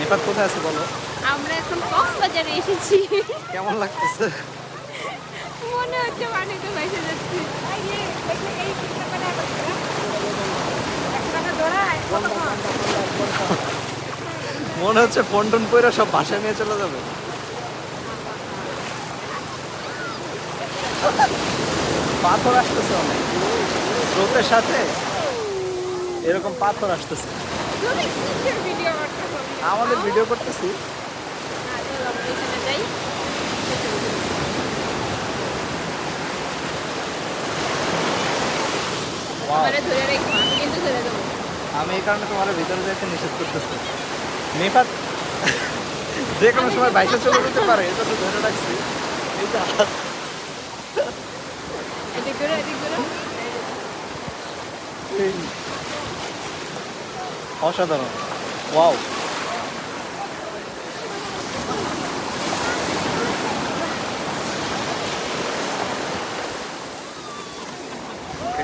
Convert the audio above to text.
নিপাত কোথায় আছে বলো? আমরা এখন কক্সবাজারে এসেছি। কেমন লাগতেছে? মনে হচ্ছে পানিতে ভেসে যাচ্ছি। মনে হচ্ছে ফোন টোন কইরা সব বাসায় নিয়ে চলে যাবে। পাথর আসতেছে অনেক স্রোতের সাথে, এরকম পাথর আসতেছে। তুমি কিসের ভিডিও করতেছো? আমাদের ভিডিও করতেছি। চলো আমরা এখানে যাই। Wow, আমারে ধরে রেখো, আমি কিন্তু ধরে দেবো। আমি এই কারণে তোমার ভিতরে যেতে নিষেধ করতেছি। নিপাত যে কোনো সময় বাইসে চলে যেতে পারে, এটা তো ধরে রাখছি। এই যে হাত। এদিক ঘুরো, এদিক ঘুরো। অসাধারণ। ওয়াও।